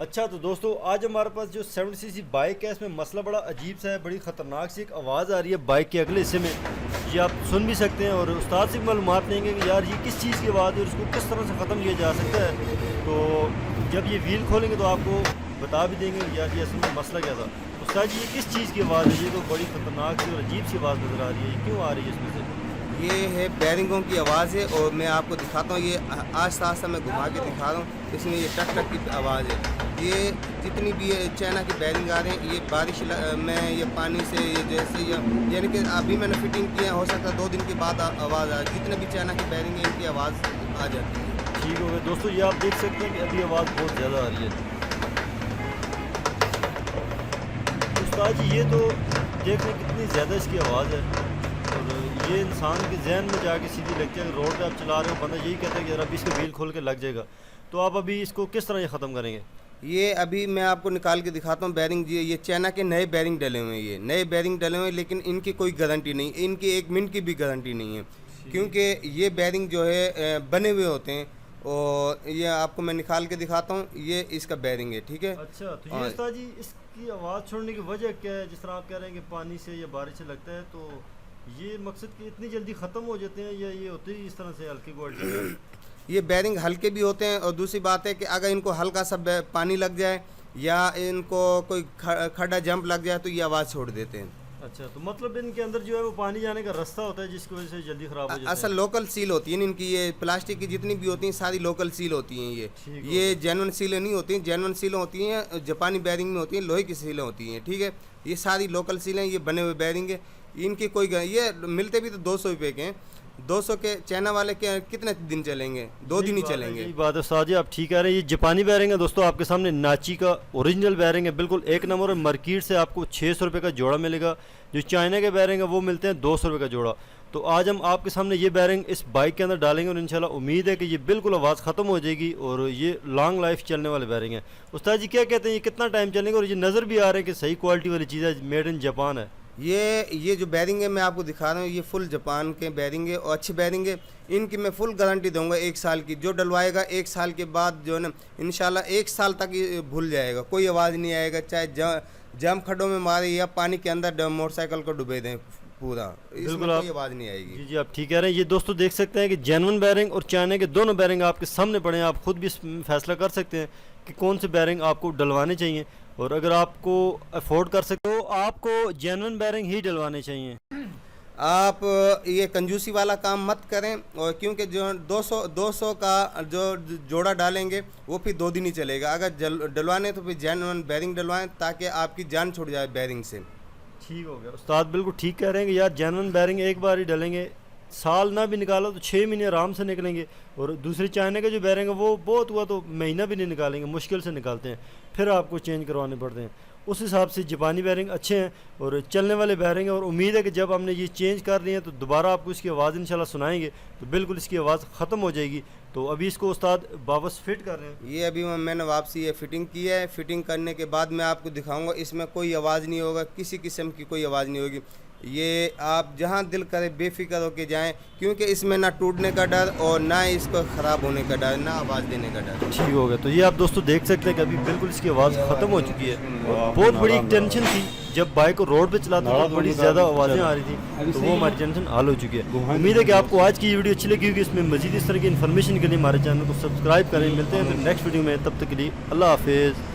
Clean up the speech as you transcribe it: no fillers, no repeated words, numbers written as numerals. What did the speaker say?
अच्छा तो दोस्तों आज हमारे पास जो 70cc बाइक है इसमें मसला बड़ा अजीब सा है, बड़ी ख़तरनाक सी एक आवाज़ आ रही है बाइक के अगले हिस्से में। ये आप सुन भी सकते हैं और उस्ताद से मालूमात लेंगे कि यार ये किस चीज़ की आवाज़ है और इसको किस तरह से ख़त्म किया जा सकता है। तो जब ये व्हील खोलेंगे तो आपको बता भी देंगे कि यार ये असल में मसला क्या था। उस्ताद जी ये किस चीज़ की आवाज़ है? ये तो बड़ी ख़तरनाक सी और अजीब सी आवाज़ नज़र आ रही है, ये क्यों आ रही है इसमें से? ये है बैरिंगों की आवाज़ है और मैं आपको दिखाता हूँ। ये आस्ता आस्ता मैं घुमा के दिखा रहा हूँ। इसमें ये टक टक की आवाज़ है। ये जितनी भी चाइना की बैरिंग आ रहे हैं, ये बारिश में ये पानी से ये जैसे यानी कि अभी मैंने फिटिंग किया, हो सकता है 2 दिन के बाद आवाज़ आ। जितने भी चाइना की बैरिंग है इनकी आवाज़ आ जाती है। ठीक हो गया दोस्तों, ये आप देख सकते हैं कि अभी आवाज़ बहुत ज़्यादा आ रही है। उस्ताद जी ये तो देख रहे कितनी ज़्यादा इसकी आवाज़ है और ये इंसान के जहन में जाके सीधी लगती है। रोड पे आप चला रहे हो, बंदा यही कहता है कि यार अभी इसका व्हील खोल के लग जाएगा। तो आप अभी इसको किस तरह ये ख़त्म करेंगे? ये अभी मैं आपको निकाल के दिखाता हूँ बैरिंग जी। ये चाइना के नए बैरिंग डले हुए हैं, ये नए बैरिंग डले हुए हैं, लेकिन इनकी कोई गारंटी नहीं, इनकी 1 मिनट की भी गारंटी नहीं है, क्योंकि ये बैरिंग जो है बने हुए होते हैं। और ये आपको मैं निकाल के दिखाता हूँ, ये इसका बैरिंग है, ठीक है। अच्छा तो ये उस्ताद जी इसकी आवाज़ छोड़ने की वजह क्या है? जिस तरह आप कह रहे हैं कि पानी से या बारिश से लगता है, तो ये मकसद कि इतनी जल्दी ख़त्म हो जाते हैं या ये होते ही इस तरह से हल्की क्वालिटी? ये बैरिंग हल्के भी होते हैं और दूसरी बात है कि अगर इनको हल्का सा पानी लग जाए या इनको कोई खड्डा जंप लग जाए तो ये आवाज़ छोड़ देते हैं। अच्छा तो मतलब इनके अंदर जो है वो पानी जाने का रास्ता होता है जिसकी वजह से जल्दी ख़राब हो जाता है। असल लोकल सील होती है इनकी, ये प्लास्टिक की जितनी भी होती हैं सारी लोकल सील होती हैं। ये जेन्युइन सीलें नहीं होती हैं। जेन्युइन सीलें होती हैं जापानी बैरिंग में होती हैं, लोहे की सीलें होती हैं, ठीक है। ये सारी लोकल सीलें, ये बने हुए बैरिंग है। इनकी कोई ये मिलते भी तो 200 रुपये के हैं। 200 के चाइना वाले के कितने दिन चलेंगे? 2 दिन ही चलेंगे। यही बात है उस्ताद जी, आप ठीक कह रहे हैं। ये जापानी बैरिंग है दोस्तों, आपके सामने नाची का ओरिजिनल बैरिंग है, बिल्कुल 1 नंबर। और मार्केट से आपको 600 रुपये का जोड़ा मिलेगा। जो चाइना के बैरिंग है वो मिलते हैं 200 रुपये का जोड़ा। तो आज हम आपके सामने ये बैरिंग इस बाइक के अंदर डालेंगे और इंशाल्लाह उम्मीद है कि ये बिल्कुल आवाज़ ख़त्म हो जाएगी और ये लॉन्ग लाइफ चलने वाले बैरिंग है। उस्ताद जी क्या कहते हैं, ये कितना टाइम चलेंगे? और ये नज़र भी आ रहे हैं कि सही क्वालिटी वाली चीज़ है, मेड इन जापान है। ये जो बैरिंग है मैं आपको दिखा रहा हूँ, ये फुल जापान के बैरिंग है और अच्छी बैरिंग है। इनकी मैं फुल गारंटी दूंगा 1 साल की। जो डलवाएगा 1 साल के बाद जो है ना इंशाल्लाह 1 साल तक ये भूल जाएगा, कोई आवाज़ नहीं आएगा। चाहे जम खड्डों में मारे या पानी के अंदर मोटरसाइकिल को डुबे दें पूरा, इसमें कोई आवाज़ नहीं आएगी। जी जी आप ठीक कह रहे हैं। ये दोस्तों देख सकते हैं कि जेन्युइन बैरिंग और चाइना के दोनों बैरिंग आपके सामने पड़े हैं। आप खुद भी फैसला कर सकते हैं कि कौन से बैरिंग आपको डलवाने चाहिए। और अगर आपको अफोर्ड कर सकते हो तो आपको जेन्युइन बैरिंग ही डलवाने चाहिए। आप ये कंजूसी वाला काम मत करें, और क्योंकि जो 200 का जो जोड़ा डालेंगे वो फिर 2 दिन ही चलेगा। अगर डलवाने तो फिर जेन्युइन बैरिंग डलवाएं ताकि आपकी जान छुट जाए बैरिंग से। ठीक हो गया उस्ताद, बिल्कुल ठीक कह रहे हैं कि यार जेन्युइन बैरिंग एक बार ही डलेंगे, साल ना भी निकाला तो 6 महीने आराम से निकलेंगे। और दूसरी चाइना के जो बैरिंग है वो बहुत हुआ तो महीना भी नहीं निकालेंगे, मुश्किल से निकालते हैं, फिर आपको चेंज करवाने पड़ते हैं। उस हिसाब से जापानी बैरिंग अच्छे हैं और चलने वाले बैरिंग हैं। और उम्मीद है कि जब हमने ये चेंज कर लिए हैं तो दोबारा आपको इसकी आवाज़ इंशाल्लाह सुनाएंगे तो बिल्कुल इसकी आवाज़ ख़त्म हो जाएगी। तो अभी इसको उस्ताद वापस फिट कर रहे हैं। ये अभी मैंने वापसी ये फिटिंग की है। फिटिंग करने के बाद मैं आपको दिखाऊंगा, इसमें कोई आवाज़ नहीं होगा, किसी किस्म की कोई आवाज़ नहीं होगी। ये आप जहां दिल करे बेफिक्र होके जाएं, क्योंकि इसमें ना टूटने का डर और ना इसको ख़राब होने का डर, ना आवाज़ देने का डर। ठीक हो गया। तो ये आप दोस्तों देख सकते हैं कि अभी बिल्कुल इसकी आवाज़ ख़त्म हो चुकी है। बहुत बड़ी एक टेंशन थी जब बाइक को रोड पे चलाते तो बड़ी ज़्यादा आवाज़ें आ रही थी, तो वो हमारी टेंशन हल हो चुकी है। उम्मीद है कि आपको आज की ये वीडियो अच्छी लगी होगी। इसमें मज़ीद इस तरह की इन्फॉर्मेशन के लिए हमारे चैनल को सब्सक्राइब करें। मिलते हैं फिर नेक्स्ट वीडियो में, तब तक के लिए अल्लाह हाफिज़।